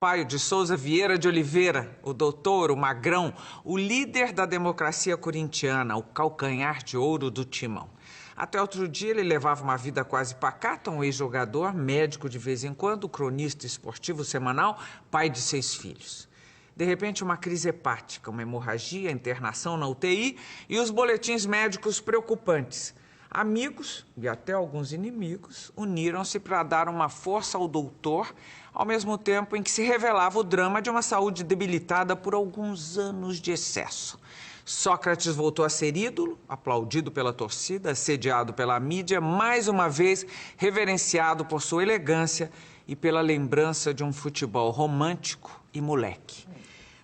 Sampaio de Souza Vieira de Oliveira, o doutor, o magrão, o líder da democracia corintiana, o calcanhar de ouro do timão. Até outro dia ele levava uma vida quase pacata, um ex-jogador, médico de vez em quando, cronista esportivo semanal, pai de 6 filhos. De repente, uma crise hepática, uma hemorragia, internação na UTI e os boletins médicos preocupantes. Amigos e até alguns inimigos uniram-se para dar uma força ao doutor, ao mesmo tempo em que se revelava o drama de uma saúde debilitada por alguns anos de excesso. Sócrates voltou a ser ídolo, aplaudido pela torcida, assediado pela mídia, mais uma vez reverenciado por sua elegância e pela lembrança de um futebol romântico e moleque.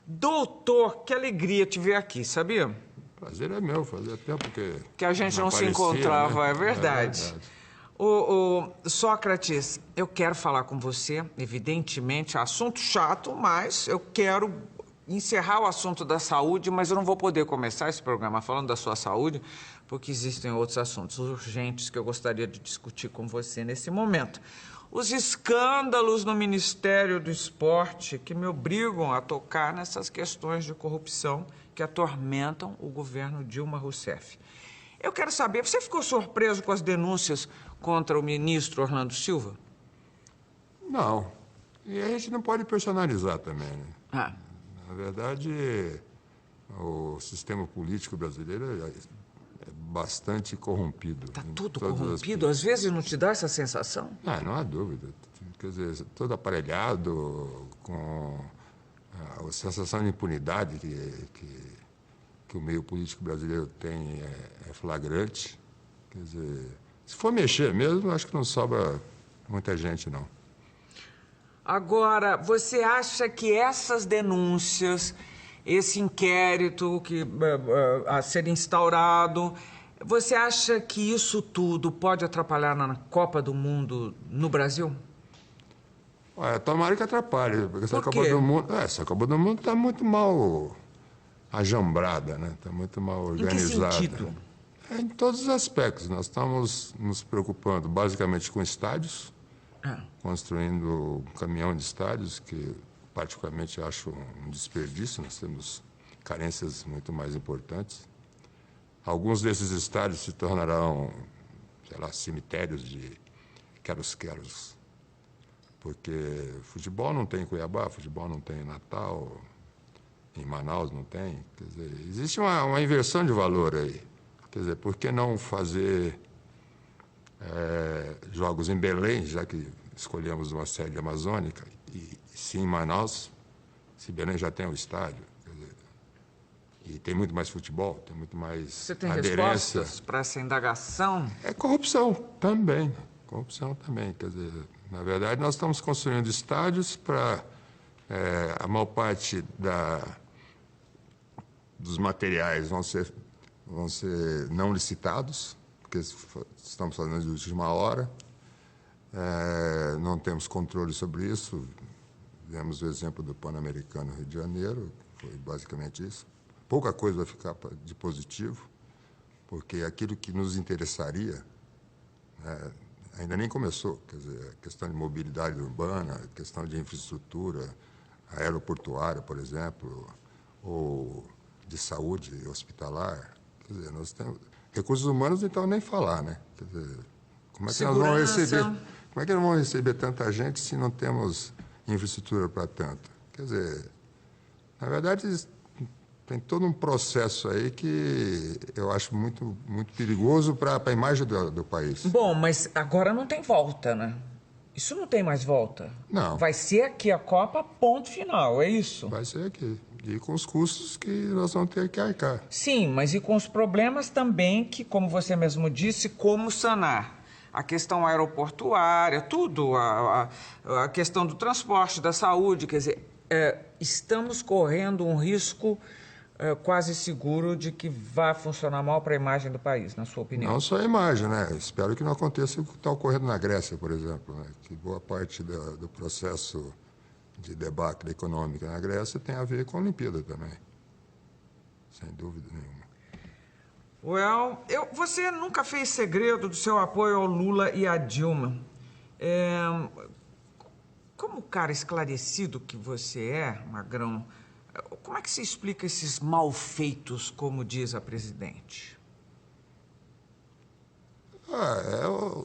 Doutor, que alegria te ver aqui, sabia? Prazer é meu, fazia tempo que a gente não se aparecia, encontrava, né? é verdade. O Sócrates, eu quero falar com você, evidentemente, assunto chato, mas eu quero encerrar o assunto da saúde, mas eu não vou poder começar esse programa falando da sua saúde, porque existem outros assuntos urgentes que eu gostaria de discutir com você nesse momento. Os escândalos no Ministério do Esporte que me obrigam a tocar nessas questões de corrupção que atormentam o governo Dilma Rousseff. Eu quero saber, você ficou surpreso com as denúncias contra o ministro Orlando Silva? Não. E a gente não pode personalizar também, né? Ah. Na verdade, o sistema político brasileiro é bastante corrompido. Está tudo corrompido? Às vezes não te dá essa sensação? Não há dúvida. Quer dizer, todo aparelhado, com a sensação de impunidade que o meio político brasileiro tem é flagrante. Quer dizer, se for mexer mesmo, acho que não sobra muita gente, não. Agora, você acha que essas denúncias, esse inquérito a ser instaurado, você acha que isso tudo pode atrapalhar na Copa do Mundo no Brasil? Olha, tomara que atrapalhe, porque essa Por quê? Copa do Mundo, essa Copa do Mundo está muito mal ajambrada, né? Está muito mal organizada. Em que sentido? Em todos os aspectos. Nós estamos nos preocupando basicamente com estádios, construindo um caminhão de estádios, que particularmente acho um desperdício. Nós temos carências muito mais importantes. Alguns desses estádios se tornarão, sei lá, cemitérios de quero-queros. Porque futebol não tem em Cuiabá, futebol não tem em Natal, em Manaus não tem. Quer dizer, existe uma inversão de valor aí. Quer dizer, por que não fazer jogos em Belém, já que escolhemos uma sede amazônica, e sim em Manaus, se Belém já tem um estádio. Quer dizer, e tem muito mais futebol, tem muito mais Você tem aderência. respostas para essa indagação? É corrupção também. Corrupção também. Quer dizer, na verdade, nós estamos construindo estádios para a maior parte dos materiais vão ser não licitados, porque estamos fazendo de última hora. Não temos controle sobre isso. Vemos o exemplo do Pan-Americano Rio de Janeiro, foi basicamente isso. Pouca coisa vai ficar de positivo, porque aquilo que nos interessaria ainda nem começou. Quer dizer, a questão de mobilidade urbana, a questão de infraestrutura aeroportuária, por exemplo, ou de saúde hospitalar. Quer dizer, nós temos recursos humanos, então nem falar, né? Quer dizer, como é que nós vamos receber tanta gente se não temos infraestrutura para tanto? Quer dizer, na verdade, tem todo um processo aí que eu acho muito, muito perigoso para a imagem do país. Bom, mas agora não tem volta, né? Isso não tem mais volta. Não. Vai ser aqui a Copa, ponto final, é isso? Vai ser aqui. E com os custos que nós vamos ter que arcar. Sim, mas e com os problemas também que, como você mesmo disse, como sanar? A questão aeroportuária, tudo, a questão do transporte, da saúde, quer dizer, estamos correndo um risco quase seguro de que vai funcionar mal para a imagem do país, na sua opinião? Não só a imagem, né? Espero que não aconteça o que está ocorrendo na Grécia, por exemplo, né? Que boa parte do processo de debacle econômica na Grécia tem a ver com a Olimpíada também, sem dúvida nenhuma. Você nunca fez segredo do seu apoio ao Lula e à Dilma. como cara esclarecido que você é, Magrão, como é que se explica esses malfeitos, como diz a presidente?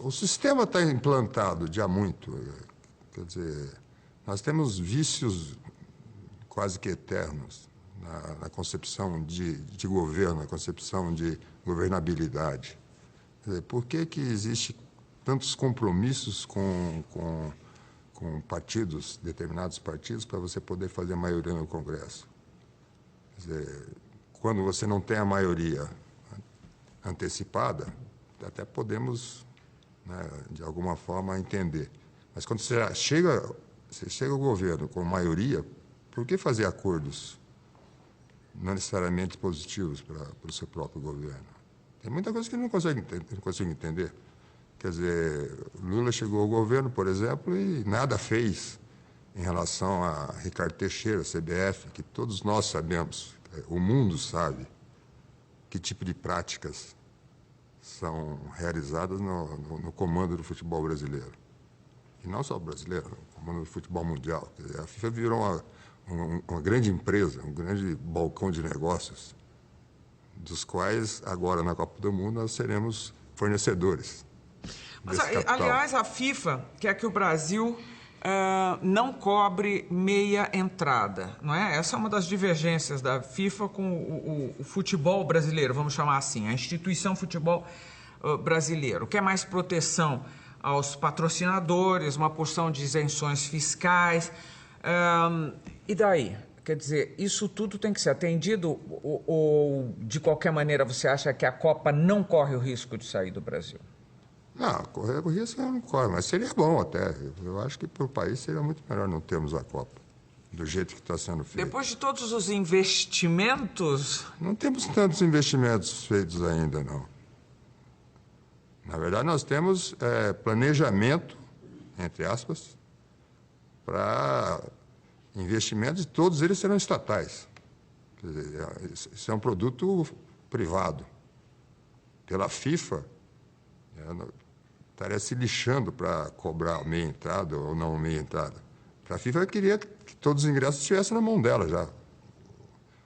O sistema está implantado já há muito. Quer dizer, nós temos vícios quase que eternos na concepção de governo, na concepção de governabilidade. Quer dizer, por que existe tantos compromissos com partidos, determinados partidos, para você poder fazer maioria no Congresso? Quer dizer, quando você não tem a maioria antecipada, até podemos, né, de alguma forma, entender. Mas quando você chega ao governo com maioria, por que fazer acordos não necessariamente positivos para o seu próprio governo? Tem muita coisa que não consigo entender. Quer dizer, Lula chegou ao governo, por exemplo, e nada fez em relação a Ricardo Teixeira, CBF, que todos nós sabemos, o mundo sabe, que tipo de práticas são realizadas no comando do futebol brasileiro. E não só brasileiro, no comando do futebol mundial. Quer dizer, a FIFA virou uma grande empresa, um grande balcão de negócios, dos quais, agora, na Copa do Mundo, nós seremos fornecedores. Mas, aliás, a FIFA quer que o Brasil não cobre meia entrada, não é? Essa é uma das divergências da FIFA com o futebol brasileiro, vamos chamar assim, a instituição futebol brasileiro. Quer mais proteção aos patrocinadores, uma porção de isenções fiscais. E daí? Quer dizer, isso tudo tem que ser atendido ou de qualquer maneira você acha que a Copa não corre o risco de sair do Brasil? Não, correr o risco não corre, mas seria bom até. Eu acho que para o país seria muito melhor não termos a Copa, do jeito que está sendo feito. Depois de todos os investimentos... Não temos tantos investimentos feitos ainda, não. Na verdade, nós temos planejamento, entre aspas, para investimentos, e todos eles serão estatais. Quer dizer, isso é um produto privado. Pela FIFA, estaria se lixando para cobrar meia entrada ou não meia entrada. Para a FIFA, queria que todos os ingressos estivessem na mão dela já,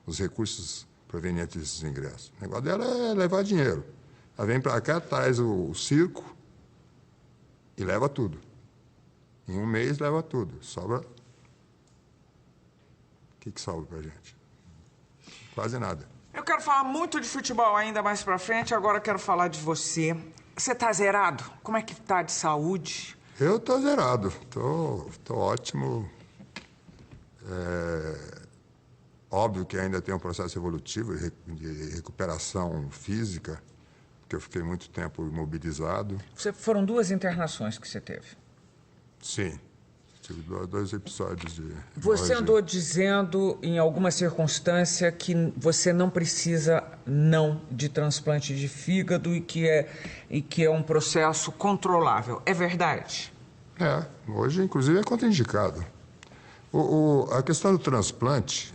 os recursos provenientes desses ingressos. O negócio dela é levar dinheiro. Ela vem para cá, traz o circo e leva tudo. Em um mês, leva tudo. Sobra... O que sobra para a gente? Quase nada. Eu quero falar muito de futebol ainda mais para frente, agora quero falar de você. Você está zerado? Como é que está de saúde? Eu estou zerado. Estou ótimo. Óbvio que ainda tem um processo evolutivo de recuperação física, porque eu fiquei muito tempo imobilizado. Foram 2 internações que você teve? Sim. Tive 2 episódios de... Você andou dizendo, em alguma circunstância, que você não precisa de transplante de fígado e que é um processo controlável. É verdade? Hoje, inclusive, é contraindicado. A questão do transplante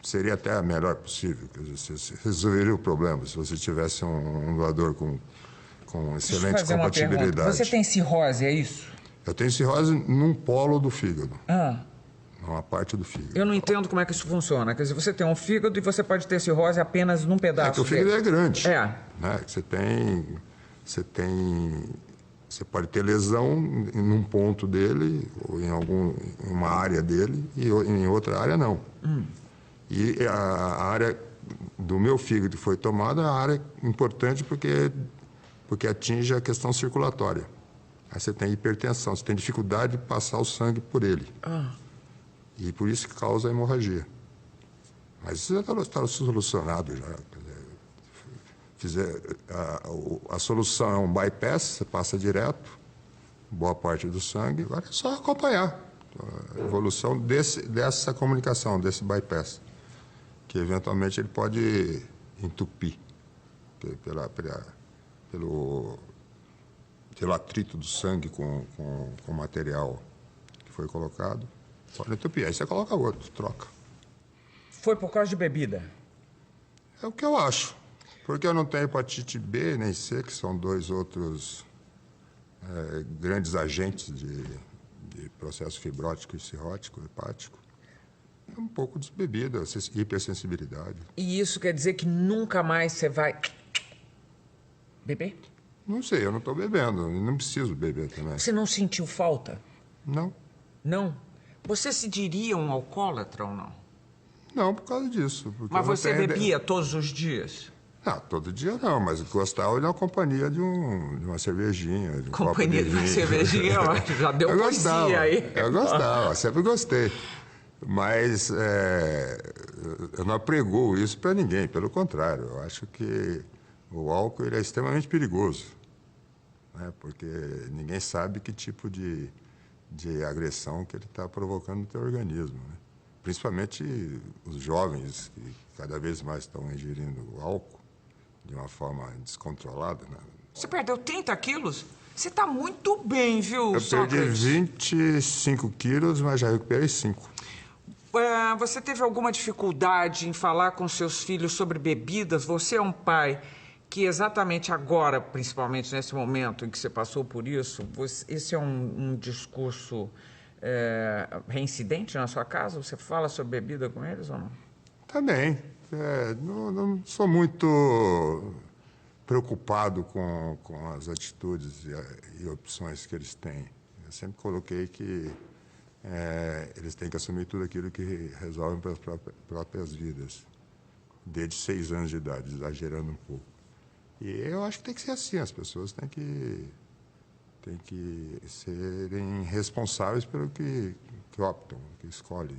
seria até a melhor possível. Quer dizer, você resolveria o problema se você tivesse um doador com excelente compatibilidade. Você tem cirrose, é isso? Eu tenho cirrose num polo do fígado. Numa parte do fígado. Eu não entendo como é que isso funciona. Quer dizer, você tem um fígado e você pode ter cirrose apenas num pedaço que o fígado dele. é grande. Né? Você pode ter lesão em um ponto dele, ou em uma área dele, e em outra área não. E a área do meu fígado que foi tomada é uma área importante porque atinge a questão circulatória. Aí você tem hipertensão, você tem dificuldade de passar o sangue por ele. E por isso que causa a hemorragia. Mas isso já está solucionado já. A solução é um bypass, você passa direto, boa parte do sangue. Agora é só acompanhar a evolução dessa comunicação, desse bypass, que eventualmente ele pode entupir pelo atrito do sangue com o material que foi colocado. Pode entupir, aí você coloca outro, troca. Foi por causa de bebida? É o que eu acho. Porque eu não tenho hepatite B nem C, que são 2 outros grandes agentes de processo fibrótico e cirrótico, hepático. É um pouco de bebida, hipersensibilidade. E isso quer dizer que nunca mais você vai beber? Não sei, eu não estou bebendo, não preciso beber também. Você não sentiu falta? Não, Não? Você se diria um alcoólatra ou não? não por causa disso. Mas você bebia todos os dias? Não, todo dia não, mas gostava de uma companhia de uma cervejinha, de um Companhia copo de uma vinho. cervejinha, já deu poesia aí. Eu gostava, sempre gostei. Mas eu não apregoo isso para ninguém, pelo contrário. Eu acho que o álcool ele é extremamente perigoso, né? Porque ninguém sabe que tipo de agressão que ele está provocando no teu organismo, né? Principalmente os jovens, que cada vez mais estão ingerindo álcool de uma forma descontrolada, né? Você perdeu 30 quilos? Você está muito bem, viu, Eu Sócrates? perdi 25 quilos, mas já recuperei 5. Você teve alguma dificuldade em falar com seus filhos sobre bebidas? Você é um pai que exatamente agora, principalmente nesse momento em que você passou por isso, esse é um discurso reincidente na sua casa? Você fala sobre bebida com eles ou não? Também. Não sou muito preocupado com as atitudes e opções que eles têm. Eu sempre coloquei que eles têm que assumir tudo aquilo que resolvem pelas próprias vidas, desde 6 anos de idade, exagerando um pouco. E eu acho que tem que ser assim, as pessoas têm que serem responsáveis pelo que optam, que escolhem,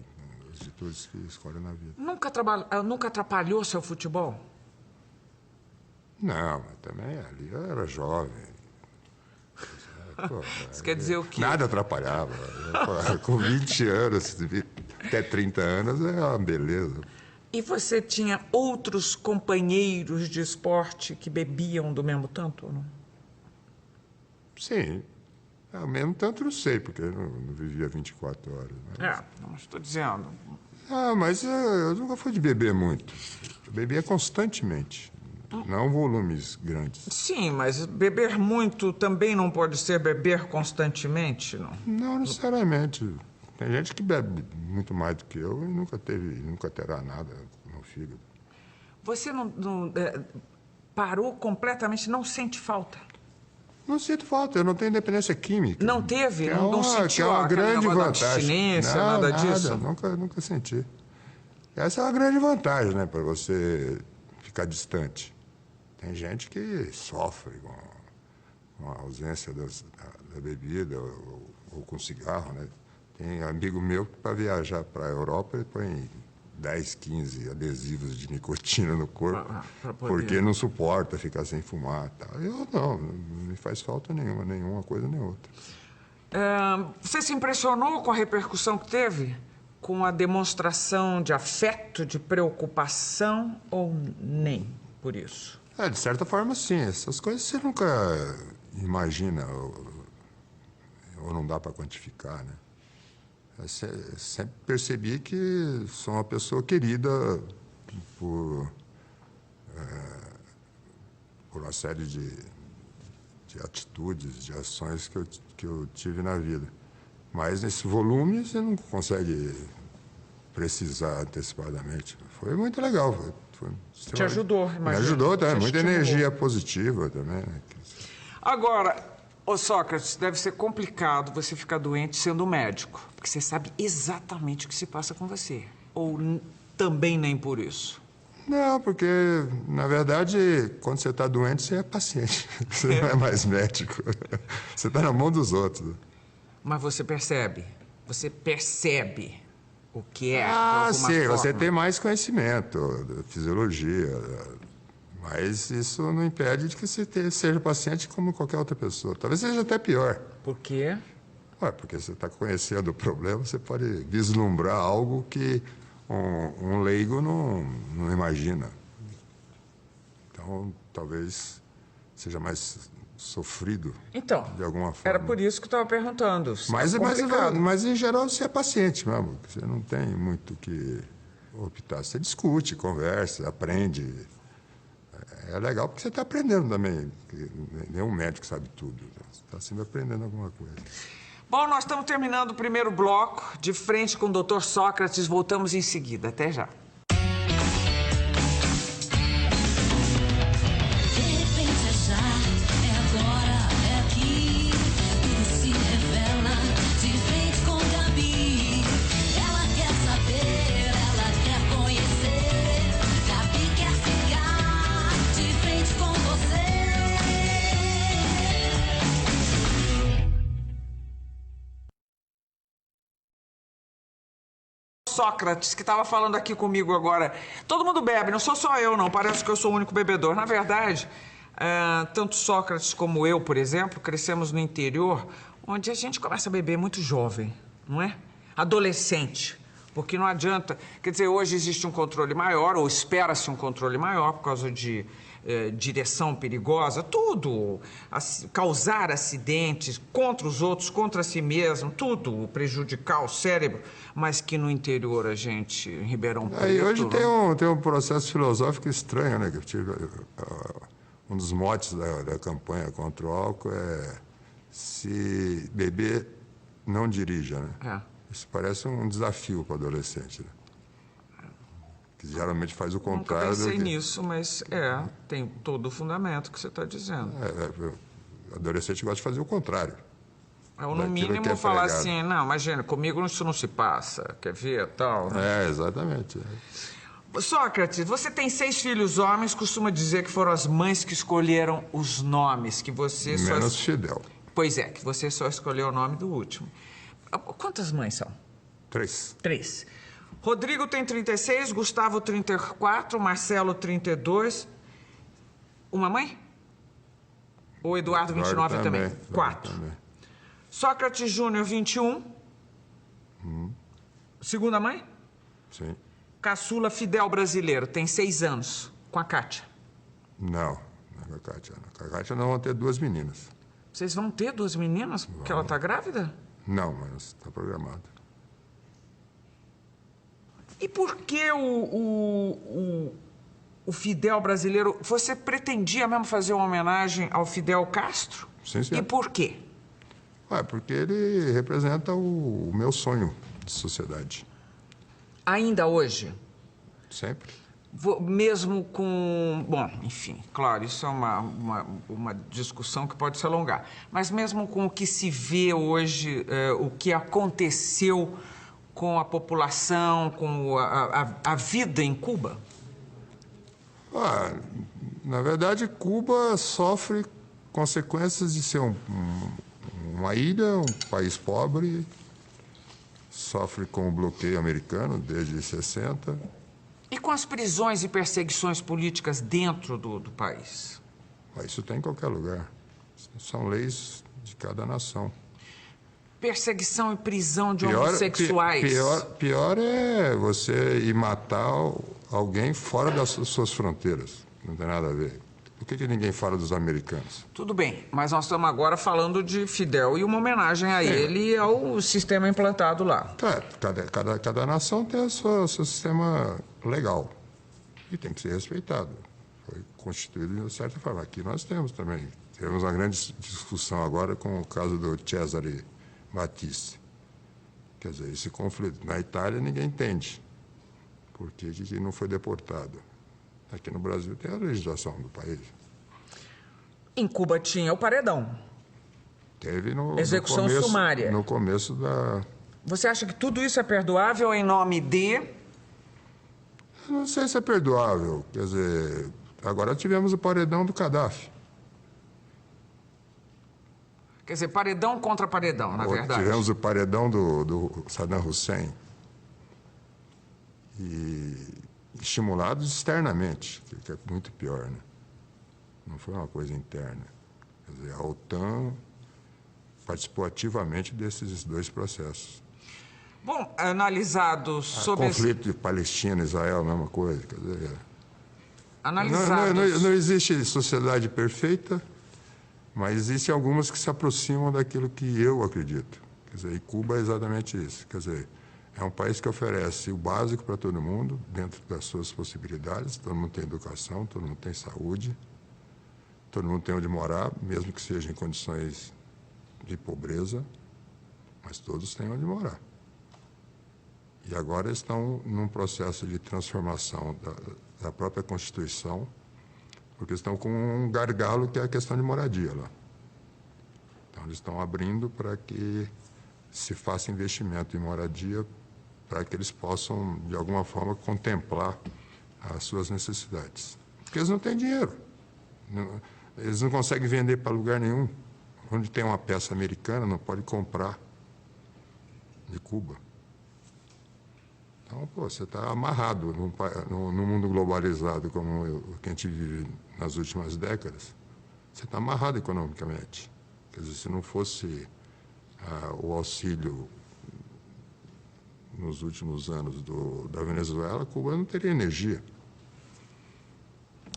as atitudes que escolhem na vida. Nunca atrapalhou seu futebol? Não, mas também ali eu era jovem. Pô, Isso quer dizer o quê? Nada atrapalhava. Com 20 anos, até 30 anos, é uma beleza. E você tinha outros companheiros de esporte que bebiam do mesmo tanto ou não? Sim. Ao mesmo tanto não sei, porque eu não vivia 24 horas. Mas... não estou dizendo. Mas eu nunca fui de beber muito. Eu bebia constantemente, não volumes grandes. Sim, mas beber muito também não pode ser beber constantemente, não? Não necessariamente. Tem gente que bebe muito mais do que eu e nunca terá nada no fígado. Você não parou completamente, não sente falta? Não sinto falta, eu não tenho dependência química. Não teve? Que Não sentiu que é uma grande vantagem. Abstinência, não, nada disso? Nunca senti. Essa é uma grande vantagem, né, para você ficar distante. Tem gente que sofre com a ausência da bebida ou com cigarro, né? Tem amigo meu que, para viajar para a Europa, ele põe 10, 15 adesivos de nicotina no corpo, porque não suporta ficar sem fumar. Tá? Eu não me faz falta nenhuma coisa nem outra. Você se impressionou com a repercussão que teve? Com a demonstração de afeto, de preocupação ou nem por isso? De certa forma, sim. Essas coisas você nunca imagina ou não dá para quantificar, né? Eu sempre percebi que sou uma pessoa querida por uma série de atitudes, de ações que eu tive na vida. Mas nesse volume você não consegue precisar antecipadamente. Foi muito legal. Te ajudou, imagina. Me ajudou também, muita estimulou. energia positiva também. Né? Agora, Sócrates, deve ser complicado você ficar doente sendo médico, porque você sabe exatamente o que se passa com você. Ou também nem por isso? Não, porque, na verdade, quando você está doente, você é paciente. Você não é mais médico. Você está na mão dos outros. Mas você percebe o que é, de sim, forma. você tem mais conhecimento da fisiologia, mas isso não impede de que você seja paciente como qualquer outra pessoa. Talvez seja até pior. Por quê? Porque você está conhecendo o problema, você pode vislumbrar algo que um leigo não imagina. Então, talvez seja mais sofrido de alguma forma. Era por isso que eu estava perguntando. Mas, em geral, você é paciente mesmo. Você não tem muito o que optar. Você discute, conversa, aprende. É legal porque você está aprendendo também. Nenhum médico sabe tudo. Você está sempre aprendendo alguma coisa. Bom, nós estamos terminando o primeiro bloco, de frente com o Dr. Sócrates. Voltamos em seguida. Até já. Sócrates, que estava falando aqui comigo agora. Todo mundo bebe, não sou só eu, não. Parece que eu sou o único bebedor. Na verdade, tanto Sócrates como eu, por exemplo, crescemos no interior, onde a gente começa a beber muito jovem, não é? Adolescente. Porque não adianta... Quer dizer, hoje existe um controle maior, ou espera-se um controle maior, por causa de direção perigosa, tudo. Causar acidentes contra os outros, contra si mesmo, tudo. Prejudicar o cérebro. Mas que no interior a gente, em Ribeirão Preto... E hoje tem um processo filosófico estranho, né? Que eu tive, um dos motes da campanha contra o álcool é: se beber, não dirija, né? Isso parece um desafio para o adolescente, né? Que geralmente faz o contrário. Nunca pensei nisso, mas tem todo o fundamento que você está dizendo. O adolescente gosta de fazer o contrário. Ou no mínimo falar assim, não, imagina, comigo isso não se passa, quer ver, tal. Né? Exatamente. Sócrates, você tem 6 filhos homens, costuma dizer que foram as mães que escolheram os nomes, que você só... Menos Fidel. Pois é, que você só escolheu o nome do último. Quantas mães são? 3. 3. Rodrigo tem 36, Gustavo 34, Marcelo 32. Uma mãe? Ou Eduardo 29 também? 4. Também. Sócrates Júnior 21. Segunda mãe? Sim. Caçula Fidel brasileiro, tem 6 anos, com a Kátia. Não, com a Kátia não. Com a Kátia nós vamos ter 2 meninas. Vocês vão ter 2 meninas? Porque ela está grávida? Não, mas está programado. E por que o Fidel brasileiro... Você pretendia mesmo fazer uma homenagem ao Fidel Castro? Sim, sim. E por quê? Porque ele representa o meu sonho de sociedade. Ainda hoje? Sempre. Mesmo com... Bom, enfim, claro, isso é uma discussão que pode se alongar. Mas mesmo com o que se vê hoje, o que aconteceu com a população, com a vida em Cuba? Na verdade, Cuba sofre consequências de ser uma ilha, um país pobre, sofre com o bloqueio americano desde 60. E com as prisões e perseguições políticas dentro do país? Isso tem em qualquer lugar. São leis de cada nação. Perseguição e prisão de homossexuais. Pior é você ir matar alguém fora das suas fronteiras. Não tem nada a ver. Por que ninguém fala dos americanos? Tudo bem, mas nós estamos agora falando de Fidel e uma homenagem a ele e ao sistema implantado lá. Cada nação tem o seu sistema legal e tem que ser respeitado. Foi constituído de uma certa forma. Aqui nós temos também. Tivemos uma grande discussão agora com o caso do Cesare Battisti. Quer dizer, esse conflito. Na Itália ninguém entende por que não foi deportado. Aqui no Brasil tem a legislação do país. Em Cuba tinha o paredão. Teve execução sumária. No começo da... Você acha que tudo isso é perdoável em nome de... Eu não sei se é perdoável. Quer dizer, agora tivemos o paredão do Gaddafi. Quer dizer, paredão contra paredão, na verdade. Tivemos o paredão do Saddam Hussein. E estimulados externamente, que é muito pior, né? Não foi uma coisa interna. Quer dizer, a OTAN participou ativamente desses 2 processos. Bom, analisados sobre... O conflito de Palestina e Israel, a mesma coisa. Quer dizer, analisados... Não existe sociedade perfeita, mas existem algumas que se aproximam daquilo que eu acredito. Quer dizer, e Cuba é exatamente isso. Quer dizer, é um país que oferece o básico para todo mundo, dentro das suas possibilidades. Todo mundo tem educação, todo mundo tem saúde, todo mundo tem onde morar, mesmo que seja em condições de pobreza. mas todos têm onde morar. E agora estão num processo de transformação da própria Constituição, porque estão com um gargalo que é a questão de moradia lá. Então, eles estão abrindo para que se faça investimento em moradia para que eles possam, de alguma forma, contemplar as suas necessidades. Porque eles não têm dinheiro. Eles não conseguem vender para lugar nenhum. Onde tem uma peça americana, não pode comprar de Cuba. Então, pô, você está amarrado no mundo globalizado como o que a gente vive nas últimas décadas. Você está amarrado economicamente. Quer dizer, se não fosse o auxílio nos últimos anos da Venezuela, Cuba não teria energia.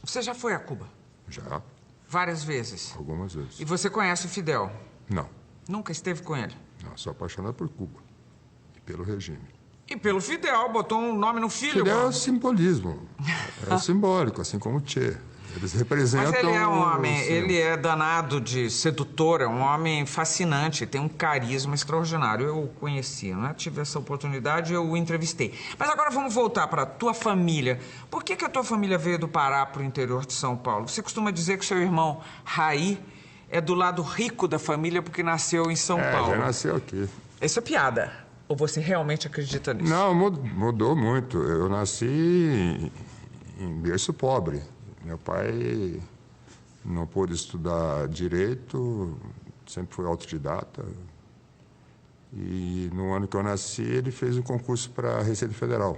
Você já foi a Cuba? Já. Várias vezes? Algumas vezes. E você conhece o Fidel? Não. Nunca esteve com ele? Não, sou apaixonado por Cuba e pelo regime. E pelo Fidel, botou um nome no filho. Fidel é simbolismo, é simbólico, assim como o Che. Eles representam... Mas ele é um homem, ele é danado de sedutor, é um homem fascinante, tem um carisma extraordinário. Eu o conheci, né? Tive essa oportunidade, eu o entrevistei. Mas agora vamos voltar para a tua família. Por que a tua família veio do Pará para o interior de São Paulo? Você costuma dizer que seu irmão Raí é do lado rico da família porque nasceu em São Paulo. Já nasceu aqui. Isso é piada. Ou você realmente acredita nisso? Não, mudou muito. Eu nasci em berço pobre. Meu pai não pôde estudar direito, sempre foi autodidata. E no ano que eu nasci, ele fez um concurso para a Receita Federal,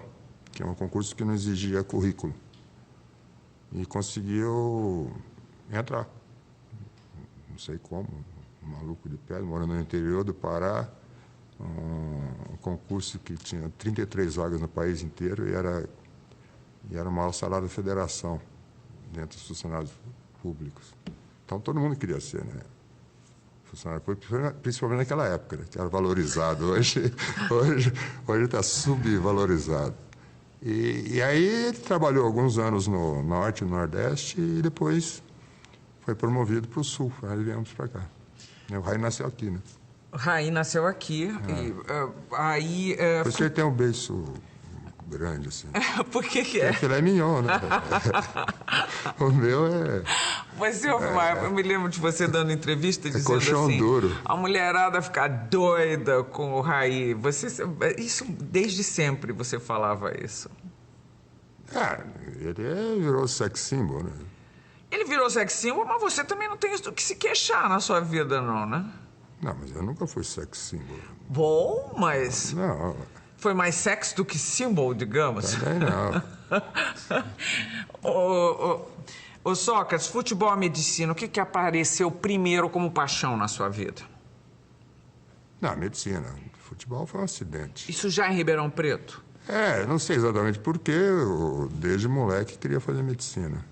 que é um concurso que não exigia currículo. E conseguiu entrar. Não sei como, um maluco de pedra, morando no interior do Pará. Um concurso que tinha 33 vagas no país inteiro e era o maior salário da federação, dentro dos funcionários públicos. Então, todo mundo queria ser, né? Funcionário público, principalmente naquela época, né? Que era valorizado. Hoje está subvalorizado. E aí ele trabalhou alguns anos no Norte e no Nordeste e depois foi promovido para o Sul. Aí viemos para cá. O Raí nasceu aqui, né? O Raí nasceu aqui e aí... Por isso que ele tem um beiço grande, assim. Por que é? É filé mignon, né? O meu é... Mas, eu me lembro de você dando entrevista dizendo colchão assim... duro. A mulherada ficar doida com o Raí. Isso, desde sempre você falava isso. Ele virou sex symbol, né? Ele virou sex symbol, mas você também não tem isso que se queixar na sua vida, não, né? Não, mas eu nunca fui sex symbol. Bom, mas... Não. Foi mais sexo do que símbolo, digamos? Também não. Ô Sócrates, futebol e medicina, o que apareceu primeiro como paixão na sua vida? Não, medicina. Futebol foi um acidente. Isso já em Ribeirão Preto? Não sei exatamente porquê. Eu, desde moleque, queria fazer medicina.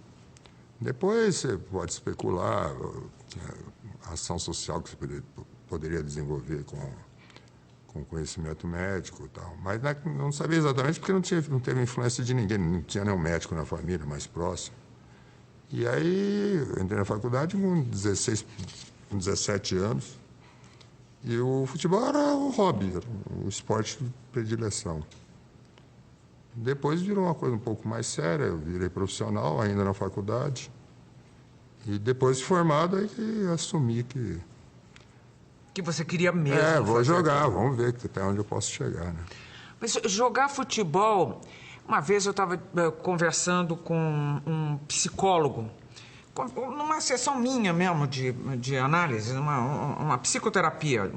Depois você pode especular a ação social que você poderia desenvolver com conhecimento médico e tal. Mas não sabia exatamente porque não teve influência de ninguém, não tinha nenhum médico na família mais próximo. E aí eu entrei na faculdade com 17 anos e o futebol era um hobby, era um esporte de predileção. Depois virou uma coisa um pouco mais séria, eu virei profissional ainda na faculdade. E depois de formado, aí que assumi que você queria mesmo. Vou jogar, vamos ver até onde eu posso chegar, né? Mas jogar futebol... Uma vez eu estava conversando com um psicólogo, numa sessão minha mesmo de análise, uma psicoterapia,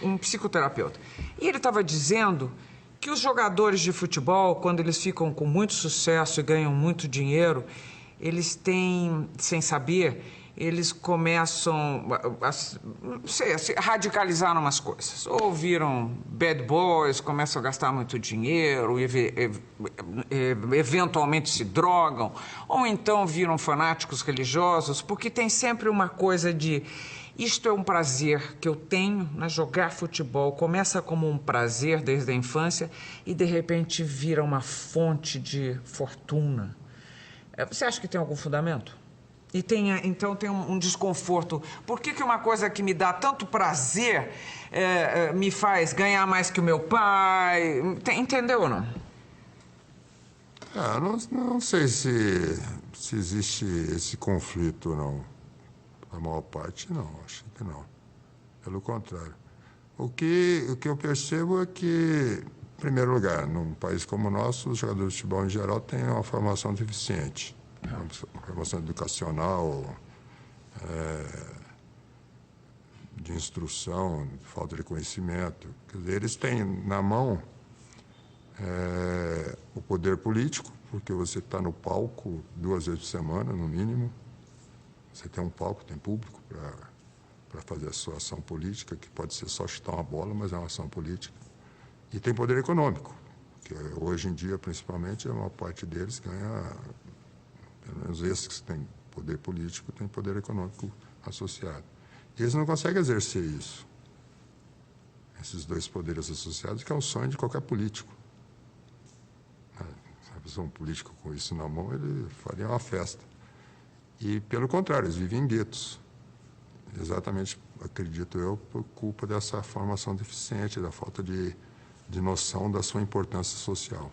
um psicoterapeuta. E ele estava dizendo que os jogadores de futebol, quando eles ficam com muito sucesso e ganham muito dinheiro, eles têm, sem saber, eles começam a se radicalizar em umas coisas. Ou viram bad boys, começam a gastar muito dinheiro, eventualmente se drogam, ou então viram fanáticos religiosos, porque tem sempre uma coisa de... Isto é um prazer que eu tenho, né? Jogar futebol começa como um prazer desde a infância e, de repente, vira uma fonte de fortuna. Você acha que tem algum fundamento? E então tem um desconforto. Por que uma coisa que me dá tanto prazer me faz ganhar mais que o meu pai? Entendeu ou não? Não sei se existe esse conflito, não. A maior parte, não. Acho que não. Pelo contrário. O que eu percebo é que, em primeiro lugar, num país como o nosso, os jogadores de futebol em geral têm uma formação deficiente. Uma formação educacional, de instrução, de falta de conhecimento. Quer dizer, eles têm na mão o poder político, porque você está no palco 2 vezes por semana, no mínimo. Você tem um palco, tem público para fazer a sua ação política, que pode ser só chutar uma bola, mas é uma ação política. E tem poder econômico, que hoje em dia, principalmente, a maior parte deles ganha, pelo menos esses que têm poder político, têm poder econômico associado. E eles não conseguem exercer isso. Esses 2 poderes associados, que é o sonho de qualquer político. Se um político com isso na mão, ele faria uma festa. E, pelo contrário, eles vivem em guetos. Exatamente, acredito eu, por culpa dessa formação deficiente, da falta de noção da sua importância social.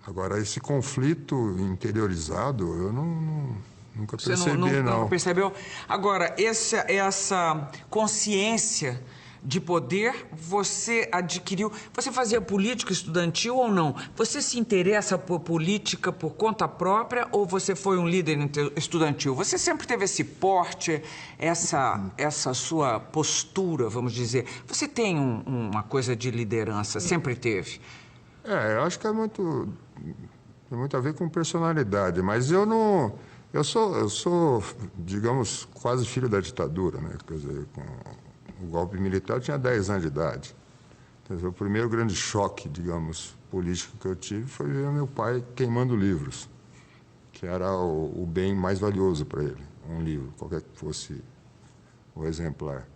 Agora, esse conflito interiorizado, eu nunca percebi, Você não. Nunca percebeu? Agora, essa consciência de poder você adquiriu. Você fazia política estudantil ou não? Você se interessa por política por conta própria ou você foi um líder estudantil? Você sempre teve esse porte, essa sua postura, vamos dizer. Você tem uma coisa de liderança, sempre teve? Eu acho que tem muito a ver com personalidade, mas eu não... Eu sou, digamos, quase filho da ditadura, né? Quer dizer, o golpe militar eu tinha 10 anos de idade. Então, o primeiro grande choque, digamos, político que eu tive foi ver meu pai queimando livros, que era o bem mais valioso para ele, um livro, qualquer que fosse o exemplar.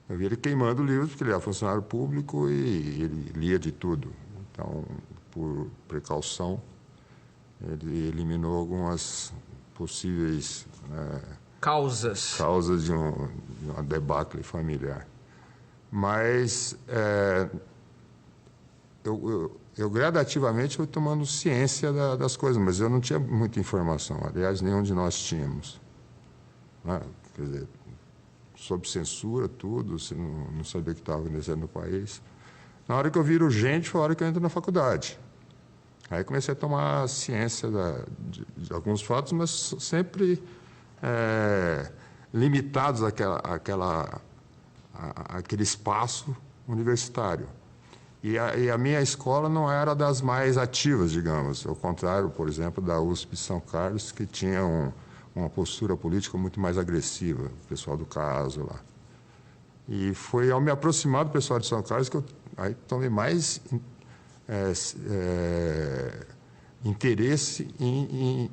Eu vi ele queimando livros porque ele era funcionário público e ele lia de tudo. Então, por precaução, ele eliminou algumas possíveis causas de uma debacle familiar. Mas eu gradativamente fui tomando ciência das coisas, mas eu não tinha muita informação. Aliás, nenhum de nós tínhamos. Né? Quer dizer, sob censura, tudo, você não sabia o que estava acontecendo no país. Na hora que eu viro gente, foi a hora que eu entro na faculdade. Aí comecei a tomar ciência de alguns fatos, mas sempre limitados àquele espaço universitário. E a minha escola não era das mais ativas, digamos, ao contrário, por exemplo, da USP São Carlos, que tinha uma postura política muito mais agressiva, o pessoal do caso lá. E foi ao me aproximar do pessoal de São Carlos que eu aí tomei mais interesse em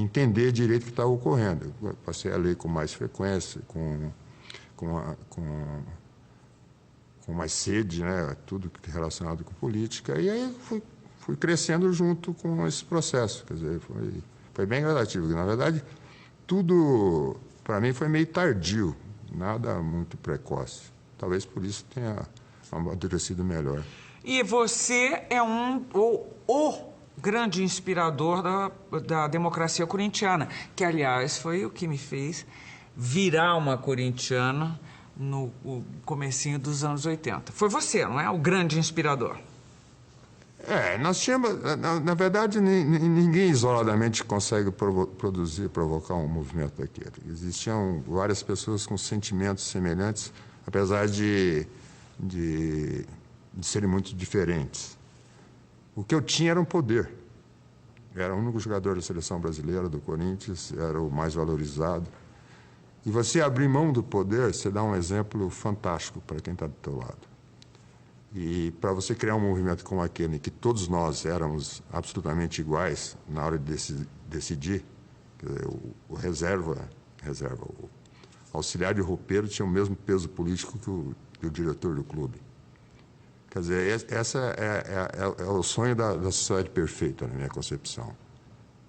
entender direito o que estava ocorrendo. Eu passei a ler com mais frequência, com mais sede, né? Tudo relacionado com política. E aí fui crescendo junto com esse processo. Quer dizer, foi bem gradativo. Na verdade, tudo, para mim, foi meio tardio, nada muito precoce. Talvez por isso tenha amadurecido melhor. E você é o grande inspirador da democracia corintiana, que, aliás, foi o que me fez virar uma corintiana no comecinho dos anos 80. Foi você, não é? O grande inspirador. Nós tínhamos... Na verdade, ninguém isoladamente consegue provocar um movimento daquele. Existiam várias pessoas com sentimentos semelhantes, apesar de serem muito diferentes. O que eu tinha era um poder. Era o único jogador da seleção brasileira, do Corinthians, era o mais valorizado. E você abrir mão do poder, você dá um exemplo fantástico para quem está do teu lado. E para você criar um movimento como aquele, em que todos nós éramos absolutamente iguais na hora de decidir, quer dizer, o reserva, o auxiliar de roupeiro tinha o mesmo peso político que o diretor do clube. Quer dizer, essa é o sonho da sociedade perfeita, na minha concepção.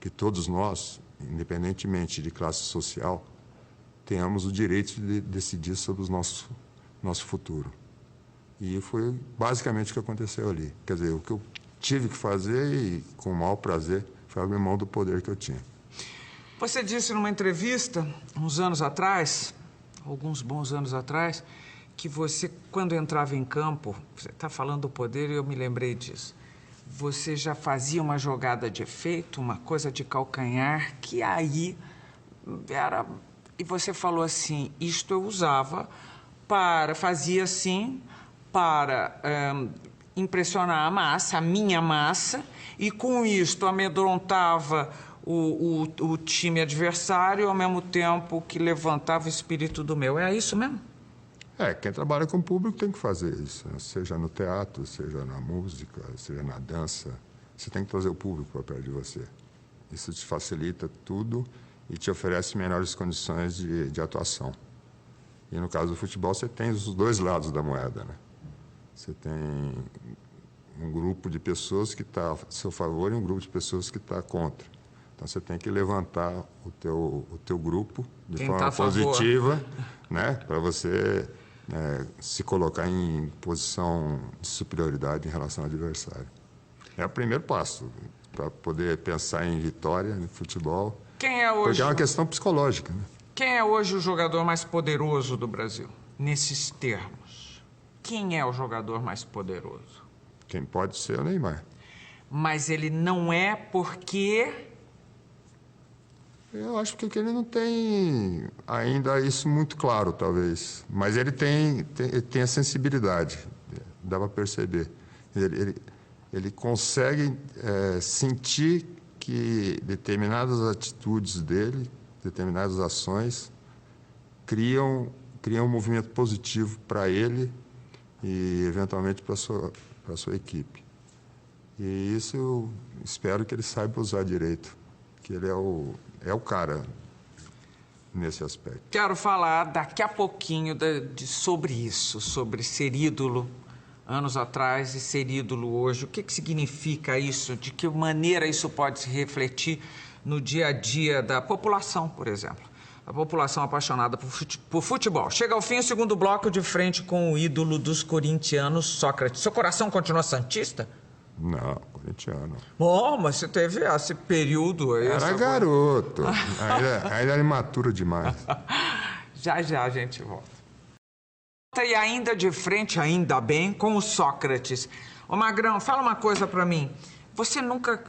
Que todos nós independentemente de classe social, tenhamos o direito de decidir sobre o nosso futuro. E foi basicamente o que aconteceu ali. Quer dizer, o que eu tive que fazer e, com o maior prazer, foi abrir mão do poder que eu tinha. Você disse numa entrevista, uns anos atrás, alguns bons anos atrás, que você, quando entrava em campo, você está falando do poder e eu me lembrei disso, você já fazia uma jogada de efeito, uma coisa de calcanhar, que aí era... E você falou assim, isto eu usava fazia assim, para impressionar a massa, a minha massa, e com isto amedrontava o time adversário, ao mesmo tempo que levantava o espírito do meu. É isso mesmo? Quem trabalha com o público tem que fazer isso, né? Seja no teatro, seja na música, seja na dança. Você tem que trazer o público para perto de você. Isso te facilita tudo e te oferece melhores condições de atuação. E no caso do futebol, você tem os dois lados da moeda, né? Você tem um grupo de pessoas que está a seu favor e um grupo de pessoas que está contra. Então, você tem que levantar o teu grupo de forma positiva, né? Para você se colocar em posição de superioridade em relação ao adversário. É o primeiro passo para poder pensar em vitória no futebol. Quem é hoje? Porque é uma questão psicológica, né? Quem é hoje o jogador mais poderoso do Brasil, nesses termos? Quem é o jogador mais poderoso? Quem pode ser é o Neymar. Mas ele não é porque... Eu acho que ele não tem ainda isso muito claro, talvez. Mas ele tem a sensibilidade, dá para perceber. Ele consegue sentir que determinadas atitudes dele, determinadas ações, criam um movimento positivo para ele e, eventualmente, para a sua equipe. E isso eu espero que ele saiba usar direito, que ele é o cara nesse aspecto. Quero falar daqui a pouquinho sobre isso, sobre ser ídolo anos atrás e ser ídolo hoje. O que significa isso? De que maneira isso pode se refletir no dia a dia da população, por exemplo? A população apaixonada por futebol. Chega ao fim o segundo bloco de frente com o ídolo dos corintianos, Sócrates. Seu coração continua santista? Não, corintiano. Bom, mas você teve esse período aí. Era garoto. ainda era imaturo demais. Já a gente volta. E ainda de frente, ainda bem, com o Sócrates. Ô Magrão, fala uma coisa pra mim. Você nunca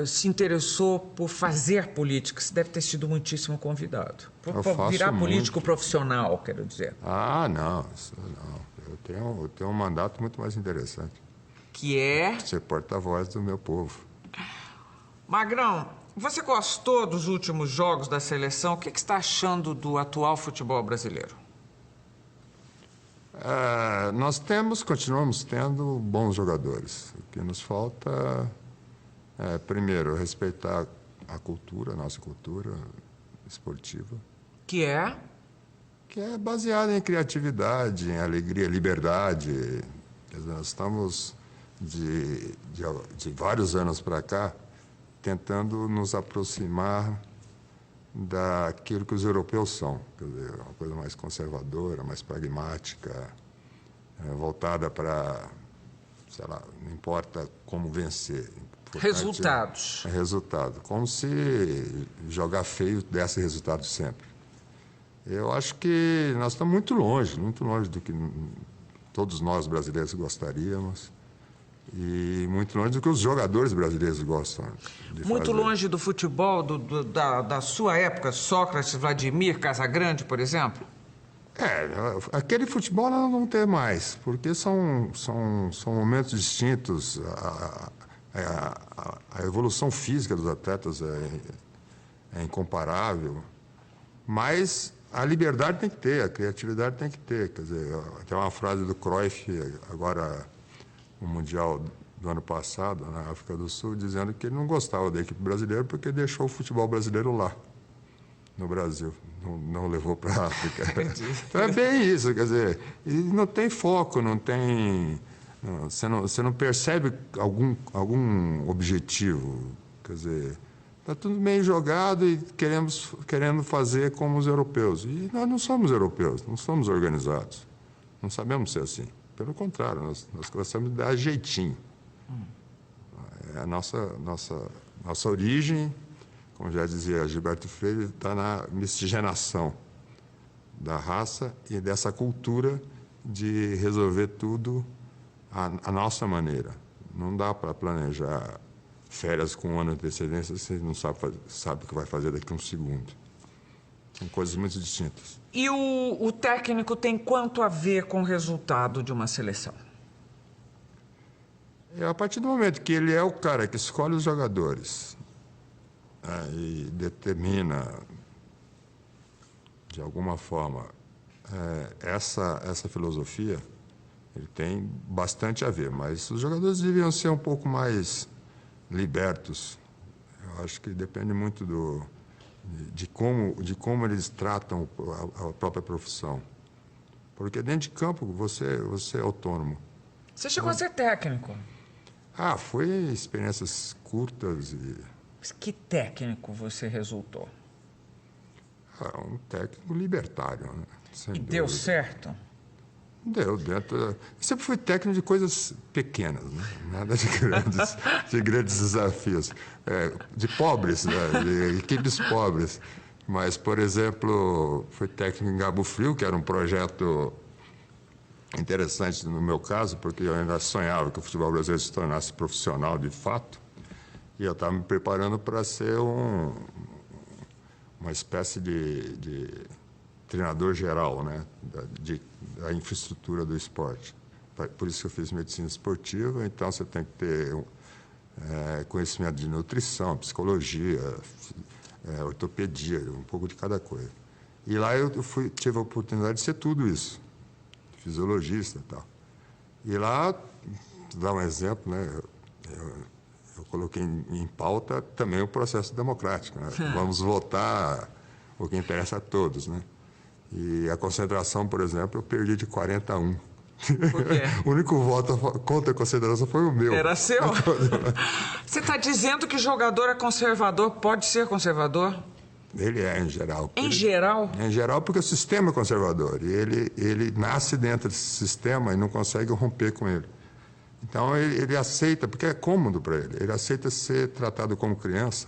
se interessou por fazer política? Você deve ter sido muitíssimo convidado. Por virar político profissional, quero dizer. Ah, não. Isso não. Eu tenho um mandato muito mais interessante. Que é? Ser porta-voz do meu povo. Magrão, você gostou dos últimos jogos da seleção? O que você está achando do atual futebol brasileiro? Nós continuamos tendo bons jogadores. O que nos falta primeiro, respeitar a cultura, a nossa cultura esportiva. Que é? Que é baseada em criatividade, em alegria, liberdade. Quer dizer, nós estamos, de vários anos para cá, tentando nos aproximar daquilo que os europeus são, quer dizer, uma coisa mais conservadora, mais pragmática, voltada para, sei lá, não importa como vencer. Resultados. Resultado. Como se jogar feio desse resultado sempre. Eu acho que nós estamos muito longe do que todos nós brasileiros gostaríamos. E muito longe do que os jogadores brasileiros gostam de fazer. Muito longe do futebol da sua época, Sócrates, Vladimir, Casagrande, por exemplo? Aquele futebol nós não vamos ter mais, porque são momentos distintos. A evolução física dos atletas é incomparável, mas a liberdade tem que ter, a criatividade tem que ter. Quer dizer, tem uma frase do Cruyff, agora no Mundial do ano passado, na África do Sul, dizendo que ele não gostava da equipe brasileira porque deixou o futebol brasileiro lá, no Brasil, não levou para a África. Então é bem isso, quer dizer, e não tem foco, não tem... Você não percebe algum objetivo, quer dizer, está tudo meio jogado e querendo fazer como os europeus. E nós não somos europeus, não somos organizados. Não sabemos ser assim. Pelo contrário, nós gostamos de dar jeitinho. A nossa origem, como já dizia Gilberto Freire, está na miscigenação da raça e dessa cultura de resolver tudo à nossa maneira. Não dá para planejar férias com um ano de antecedência se você não sabe o que vai fazer daqui a um segundo. São coisas muito distintas. E o técnico tem quanto a ver com o resultado de uma seleção? A partir do momento que ele é o cara que escolhe os jogadores e determina, de alguma forma, essa filosofia, ele tem bastante a ver. Mas os jogadores deviam ser um pouco mais libertos. Eu acho que depende muito de como eles tratam a própria profissão. Porque dentro de campo você é autônomo. Você chegou a ser técnico. Foi experiências curtas e... Mas que técnico você resultou? Um técnico libertário, né? Sem E dúvida. deu certo? Deu, dentro... Sempre fui técnico de coisas pequenas, né? Nada de grandes desafios. De pobres, né? De equipes pobres. Mas, por exemplo, fui técnico em Cabo Frio, que era um projeto interessante no meu caso, porque eu ainda sonhava que o futebol brasileiro se tornasse profissional de fato. E eu estava me preparando para ser uma espécie de treinador geral, né? Da infraestrutura do esporte. Por isso que eu fiz medicina esportiva, então você tem que ter conhecimento de nutrição, psicologia, ortopedia, um pouco de cada coisa. E lá eu tive a oportunidade de ser tudo isso, fisiologista e tal. E lá, vou dar um exemplo, né? Eu coloquei em pauta também o processo democrático, né? Vamos votar o que interessa a todos, né? E a concentração, por exemplo, eu perdi de 40-1. Por quê? O único voto contra a concentração foi o meu. Era seu? Você está dizendo que jogador é conservador, pode ser conservador? Ele é, em geral. Em geral? Em geral, porque o sistema é conservador. E ele nasce dentro desse sistema e não consegue romper com ele. Então, ele aceita, porque é cômodo para ele. Ele aceita ser tratado como criança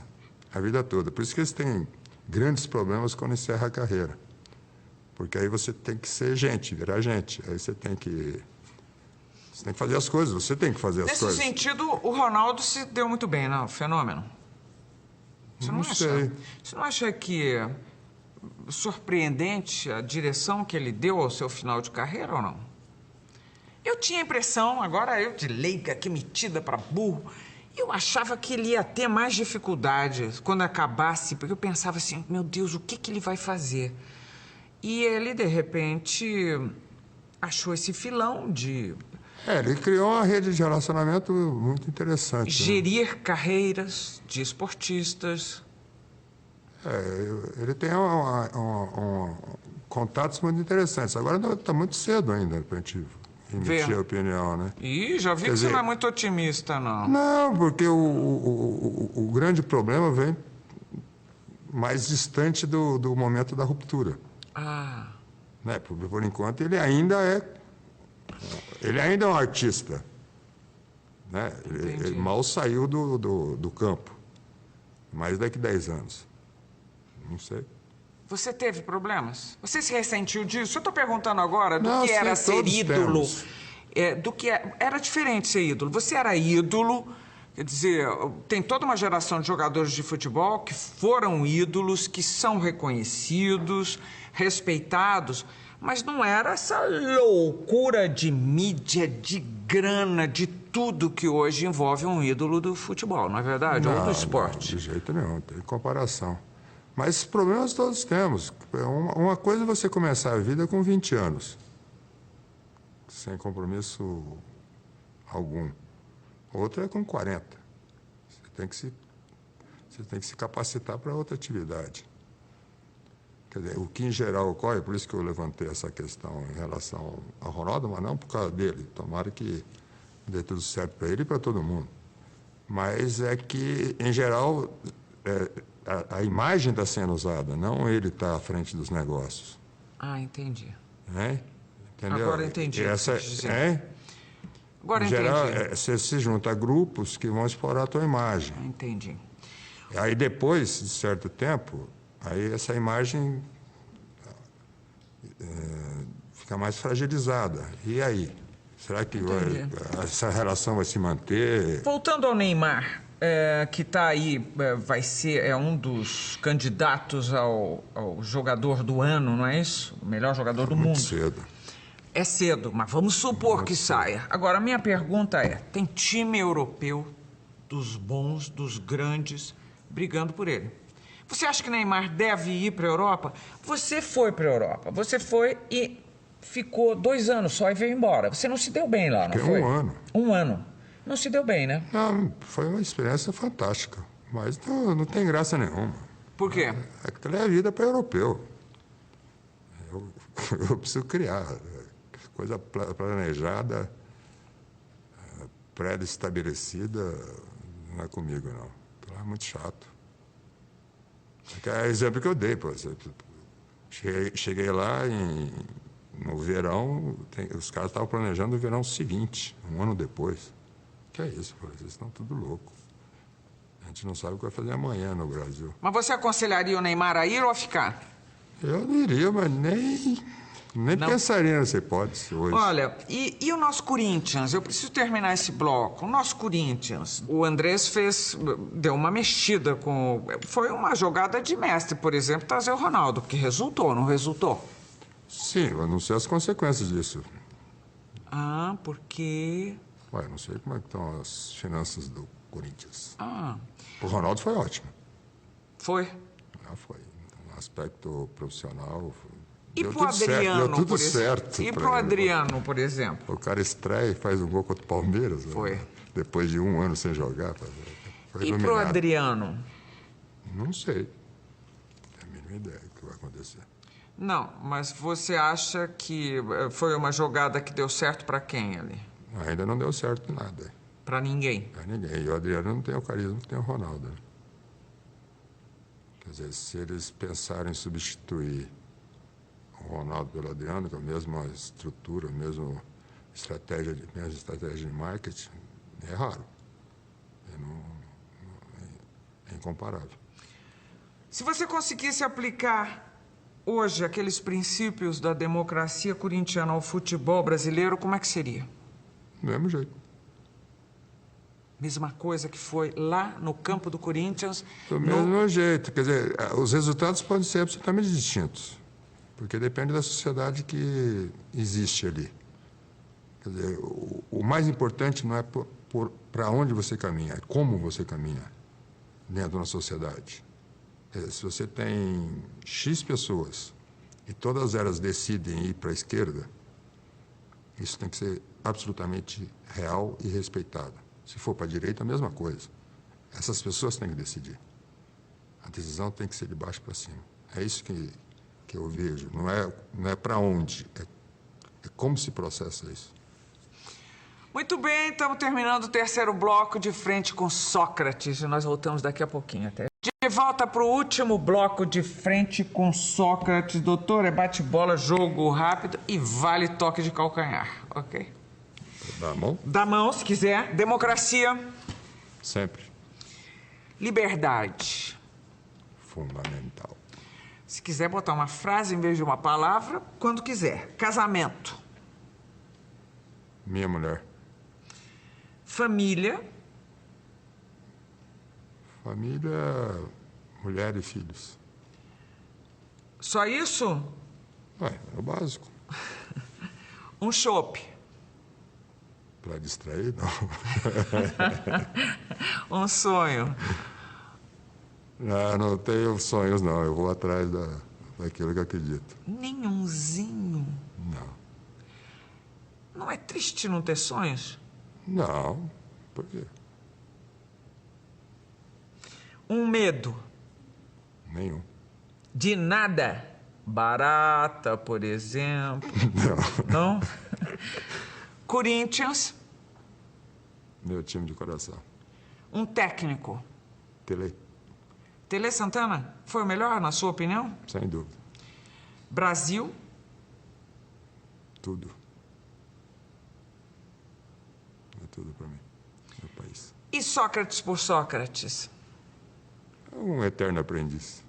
a vida toda. Por isso que eles têm grandes problemas quando encerra a carreira. Porque aí você tem que ser gente, virar gente. Aí você tem que fazer as coisas, você tem que fazer as coisas. Nesse sentido, o Ronaldo se deu muito bem, né? O fenômeno. Você não sei. Você não acha que surpreendente a direção que ele deu ao seu final de carreira ou não? Eu tinha a impressão, agora eu de leiga, que metida para burro, eu achava que ele ia ter mais dificuldade quando acabasse, porque eu pensava assim, meu Deus, o que ele vai fazer? E ele, de repente, achou esse filão de... Ele criou uma rede de relacionamento muito interessante. Gerir carreiras de esportistas. Ele tem contatos muito interessantes. Agora está muito cedo ainda para a gente emitir a opinião, né? Ih, já vi que você não é muito otimista, não. Não, porque o grande problema vem mais distante do momento da ruptura. Né? Por enquanto, ele ainda é um artista. Né? Ele mal saiu do campo. Mas daqui a 10 anos. Não sei. Você teve problemas? Você se ressentiu disso? Eu estou perguntando agora do Não, que era ser ídolo. Temos. Era diferente ser ídolo. Você era ídolo, quer dizer, tem toda uma geração de jogadores de futebol que foram ídolos, que são reconhecidos, respeitados, mas não era essa loucura de mídia, de grana, de tudo que hoje envolve um ídolo do futebol, não é verdade? Ou do esporte. Não, de jeito nenhum, não tem comparação. Mas esses problemas todos temos. Uma coisa é você começar a vida com 20 anos, sem compromisso algum. Outra é com 40. Você tem que se capacitar para outra atividade. Quer dizer, o que em geral ocorre, por isso que eu levantei essa questão em relação ao Ronaldo, mas não por causa dele. Tomara que dê tudo certo para ele e para todo mundo. Mas é que, em geral, a imagem está sendo usada, não ele está à frente dos negócios. Ah, entendi. Entendeu? Agora entendi. Agora em entendi. geral, você se junta a grupos que vão explorar a tua imagem. Entendi. Aí depois de certo tempo, aí essa imagem fica mais fragilizada. E aí? Será que essa relação vai se manter? Voltando ao Neymar, que está aí, vai ser um dos candidatos ao jogador do ano, não é isso? O melhor jogador do mundo. Muito cedo. É cedo, mas vamos supor que saia. Agora, a minha pergunta é, tem time europeu dos bons, dos grandes, brigando por ele. Você acha que Neymar deve ir para a Europa? Você foi para a Europa, você foi e ficou 2 anos só e veio embora. Você não se deu bem lá, não foi? 1 ano. 1 ano. Não se deu bem, né? Não, foi uma experiência fantástica, mas não tem graça nenhuma. Por quê? Aquilo é a vida para europeu. Eu preciso criar coisa planejada, pré-estabelecida, não é comigo, não. É muito chato. É o exemplo que eu dei, por exemplo. Cheguei lá no verão, os caras estavam planejando o verão seguinte, 1 ano depois. Que é isso? Vocês estão tudo louco. A gente não sabe o que vai fazer amanhã no Brasil. Mas você aconselharia o Neymar a ir ou a ficar? Eu não iria, mas nem pensaria nessa hipótese hoje. Olha, e o nosso Corinthians? Eu preciso terminar esse bloco. O nosso Corinthians, o Andrés deu uma mexida com... Foi uma jogada de mestre, por exemplo, trazer o Ronaldo, que resultou, não resultou? Sim, eu não sei as consequências disso. Ah, porque... Ué, não sei como é que estão as finanças do Corinthians. Ah. O Ronaldo foi ótimo. Foi? Foi. No aspecto profissional... E pro Adriano, deu tudo certo. E pro Adriano, por exemplo? O cara estreia e faz um gol contra o Palmeiras. Foi. Né? Depois de 1 ano sem jogar. Foi e iluminado. pro Adriano? Não sei. Não tenho a mínima ideia do que vai acontecer. Não, mas você acha que foi uma jogada que deu certo para quem ali? Ainda não deu certo nada. Para ninguém? Para ninguém. E o Adriano não tem o carisma que tem o Ronaldo. Né? Quer dizer, se eles pensarem em substituir o Ronaldo pelo Adriano, com a mesma estrutura, a mesma estratégia de marketing, é raro. É incomparável. Se você conseguisse aplicar hoje aqueles princípios da democracia corintiana ao futebol brasileiro, como é que seria? Do mesmo jeito. Mesma coisa que foi lá no campo do Corinthians? Do mesmo jeito. Quer dizer, os resultados podem ser absolutamente distintos. Porque depende da sociedade que existe ali. Quer dizer, o mais importante não é para onde você caminha, é como você caminha dentro de uma sociedade. Quer dizer, se você tem X pessoas e todas elas decidem ir para a esquerda, isso tem que ser absolutamente real e respeitado. Se for para a direita, a mesma coisa. Essas pessoas têm que decidir. A decisão tem que ser de baixo para cima. É isso que eu vejo. Não é para onde, é como se processa isso. Muito bem, estamos terminando o 3º bloco de Frente com Sócrates. E nós voltamos daqui a pouquinho até. De volta para o último bloco de Frente com Sócrates. Doutor, é bate-bola, jogo rápido e vale toque de calcanhar, ok? Dá a mão? Dá a mão, se quiser. Democracia. Sempre. Liberdade. Fundamental. Se quiser botar uma frase em vez de uma palavra, quando quiser. Casamento. Minha mulher. Família. Família, mulher e filhos. Só isso? É o básico. Um chopp. Para distrair, não. Um sonho. Não tenho sonhos, não. Eu vou atrás daquilo que acredito. Nenhumzinho. Não. Não é triste não ter sonhos? Não. Por quê? Um medo. Nenhum. De nada. Barata, por exemplo. Não. Não? Corinthians. Meu time de coração. Um técnico. Pelé. Tele Santana foi o melhor, na sua opinião? Sem dúvida. Brasil? Tudo. É tudo para mim, meu país. E Sócrates por Sócrates? É um eterno aprendiz.